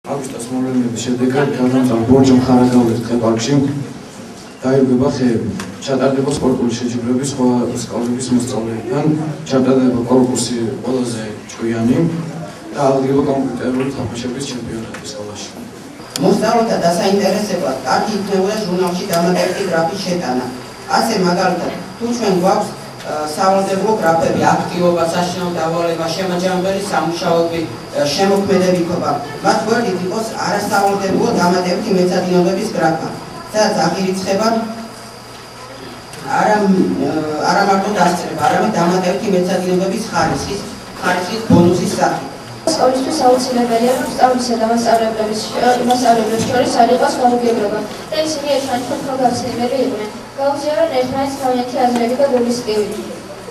აგვისტოს მოვლენების შედეგად გადამწყვეტ ბორჯ მხარაგაულის ტყეპარკში დაირღვევა ხეები. ჩატარდება სპორტული შეჯიბრებები სხვა სკოლების მოსწავლეებთან, ჩატარდება კონკურსი ყველაზე ჭკვიანი და აღდგება კომპიუტერული თამაშების ჩემპიონატი სკოლაში. მოსწავლეთა დასაინტერესებლად კარგი იქნებოდა ჟურნალში დამატებითი გრაფის შეტანა. ასე მაგალითად, თუ ჩვენ გვაქვს სავალდებულო გრაფები, აქტივობა, საშინაო დავალება, შემაჯამებელი სამუშაოები, შემოქმედებითობა. მათ გვერდით იყოს არასავალდებულო დამატებითი მეცადინეობების გრაფა, სადაც აღირიცხება არა მარტო დასწრება, არამედ დამატებითი მეცადინეობების ხარისხის ბონუსის სახით. სკოლისთვის აუცილებელია, რომ სწავლისა და მასწავლებლებს შორის არ იყოს გაუგებრობა და ისინი ერთმანეთთან ხალხგასწინებელი იყვნენ. გაუზიარონ ერთმანეთს თავიანთი აზრები და გულისწყივი.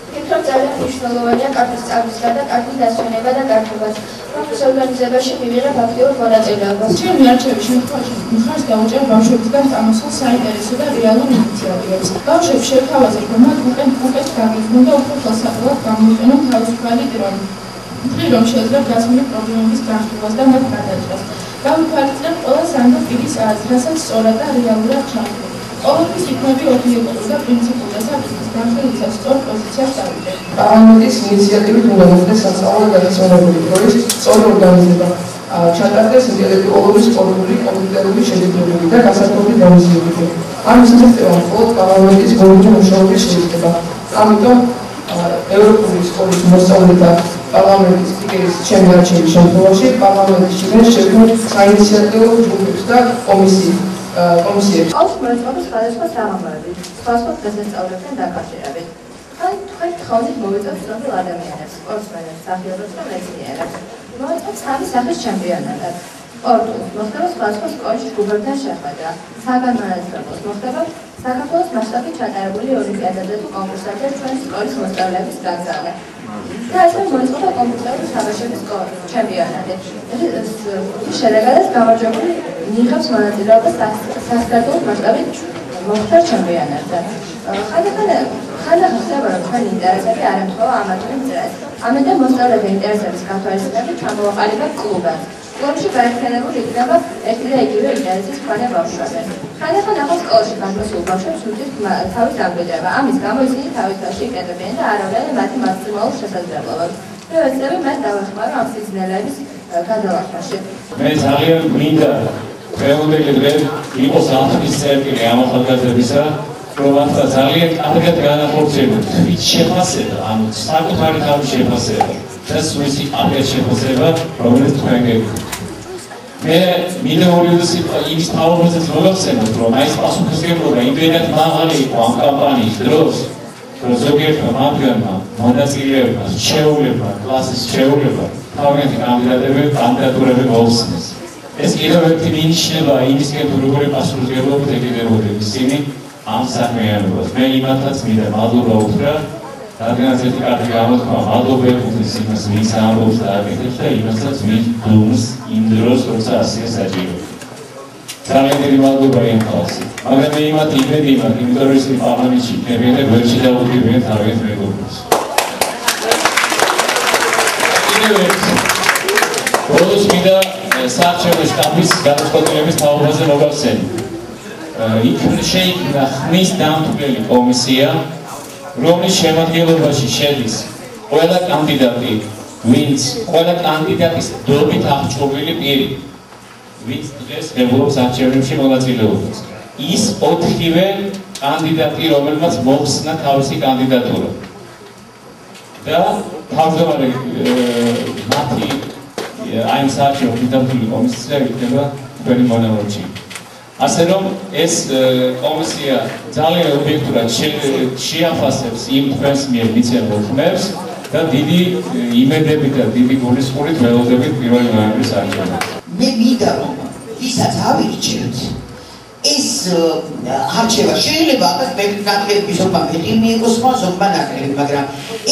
ვფიქრობ, ძალიან მნიშვნელოვანია კარგი სწავლის გარდა კარგი დასვენება და გართობაც, რომლის ორგანიზებაში მივიღებ აქტიურ მონაწილეობას. ჩემი არჩევის შემთხვევაში მხარს დაუჭერ ბავშვებისგან წამოსულ საინტერესო და რეალურ ინიციატივებს. ბავშვებს შევთავაზებ, რომ მათ უკეთ გაგიქმნონ და უფრო ხელსაყრელად გამოიყენონ თავისუფალი დროი. ვთვლი, რომ შეეძლებ გასული პრობლემების განხილვას და მათ გადაჭრას. გავიფარგლებ ყველა სანდო პირის აზრს, რასაც სწორად და რეალურად ჩამოყალიბდა. ყოველთვის იქნები ობიექტური და პრინციპული დასაკითხის განხილვისას სწორ პოზიციას წავიდე. პარლამენტის ინიციატივით უნდა მოხდეს სასწავლო გადასვენებული დროის სწორი ორგანიზება. ჩატარდეს ინტელექტუალური, სპორტული, კომპიუტერული შეჯიბრებები და გასართობი გამოსვლებები. ამის მიღწევა მხოლოდ პარლამენტის გუნდური მუშაობის შეიძლება. ამიტომ ევროპული სკოლის მოსწავლეთა პარლამენტის სპიკერის ჩემი არჩევის შემთხვევაში პარლამენტის შიგნით შექმნილ საინიციატივო ჯგუფებს და კომისიებს. ყავს მოეწყობა სხვადასხვა საღამოები, სხვადასხვა დღესასწაულებთან დაკავშირებით. თქვენ თხოვნით მოვიწევთ ცნობილ ადამიანებს, სპორტსმენებს, მსახიობებს და მეცნიერებს. მოეწყოთ სამი სახის ჩემპიონატად. სპორტულს მოხდება სხვადასხვა სკოლაში ჯგუფებთან შეხვედრა. საგანმანათლებლოს მოხდება საქართველოს მასშტაბით ჩატარებული ოლიმპიადაზე თუ კონკურსებზე ჩვენი სკოლის მოსწავლეების გაგზავნა. და ასევე მოეწყობა კომპიუტერული თამაშების ჩემპიონატი. შედეგადაც გამარჯვებული მიიღებს მონაწილეობას სასწავლო მასშტაბით მოხდარ ჩემპიონატზე. ხანდახან ხდება, რომ თქვენი ინტერესები არ ემთხვევა ამათური მზრას. ამიტომ მოსწავლეთა ინტერესების გათვალისწინებით ჩამოვაყალიბებთ კლუბად. კლუბში გაერთიანებული იქნება ერთი და იგივე ინტერესის მქონე ბავშვები. ხანდახან ახალ სკოლაში გამოსულ ბავშვებს უდრის თავის დამკვიდრება. ამის გამო ისინი თავის თავში იკეთებიან და არ აძლევენ მათი მაქსიმალურ შესაძლებლობებს. მე ვეცდები მათ დავეხმარო ამ სიზნელების გადალახმაში. მე ძალიან მინდა დღევანდელი დღე იყოს ახლის წერტილი ამ ახალგაზრდებისა, რომ ახლა ძალიან კარგად განახორციელოთ თვით შეფასება, ანუ საკუთარი თავის შეფასება და სულისი კარგად შეფასება, რომელიც თქვენ გეკუთვნით. მე მინდა იმის თავობაზეც მოგახსენოთ, რომ აი ეს პასუხისმგებლობა იმდენად მაღალი იყო ამ კამპანიის დროს, რომ ზოგიერთმა მათგანმა მონაწილეებმა, შეულებმა, კლასის შეულებმა თავიანთი კანდიდატურები მოუსმინეს. ეს კიდევ ერთი მინიშნება იმისკენ, თუ როგორი პასუხისმგებლობით ეკიდებოდნენ ისინი ამ საქმიანობას. მე იმათაც მინდა მადლობა უთხრა, რადგანაც ერთი კარგი გამოთქმა მადლობა ეკუთვნის იმას, ვინც ამბობს და აკეთებს და იმასაც, ვინც გულს იმ დროს, როცა ასეა საჭირო. ძალიან დიდი მადლობა იმ ხალხს. მაგრამ მე იმათ იმედი მაქვს, იმიტომ რომ ისინი პარლამენტში იქნებიან და გვერდში დაუდგებიან თავიანთ მეგობრებს. ბოლოს მინდა საარჩევნო შტაბის გადაწყვეტილების თავობაზე მოგახსენო. შეიქმნა ხმის დამთვლელი კომისია, რომლის შემადგენლობაში შედის ყველა კანდიდატი, ვინც ყველა კანდიდატის დობით აღჭურვილი პირი, ვინც დღეს ღებულობს არჩევნებში მონაწილეობას. ის 4-ვე კანდიდატი, რომელმაც მოხსნა თავისი კანდიდატურა. და თავმჯდომარე მათი აი ამ საარჩევნო დამთვლელი კომისია იქნება თქვენი მონამორჩი. ასე რომ ეს კომისია ძალიან ობიექტურად შეაფასებს იმ თქვენს მიერ მიცემულ ხმებს და დიდი იმედებით და დიდი გულისწყრით ველოდებით 1 ნოემბრის არჩევნებს. მე მინდა რომ ვისაც ავირჩევთ ეს არჩევა შეიძლება ახლა მეკითხები ზოგმა მეტი მიიღოს ზოგმა ნაკლები, მაგრამ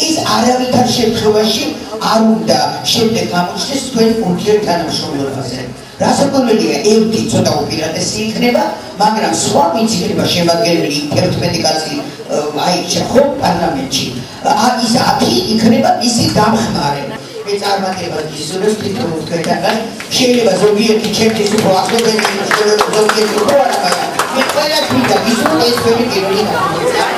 ეს არავითარ შემთხვევაში არ უნდა შემდეგ გამოჩნდეს თქვენ ურთიერთთანამშრომლობაზე. რასაკვირველია, ერთი ცოტა უპირატესი იქნება, მაგრამ სხვა ვინც იქნება შემადგენელი 11 კაცი აირჩა ხო პარლამენტში, ის 10 იქნება ისი დამხმარე. მე წარმატებას გისურვებ თვითონ თქვენთანაც. შეიძლება ზოგიერთი ჩემთვის უფრო ახლობელი, ზოგიერთი უფრო არა, მაგრამ მე ყველას მინდა გისურვოთ ეს ჩვენი პირველი ნაბიჯი.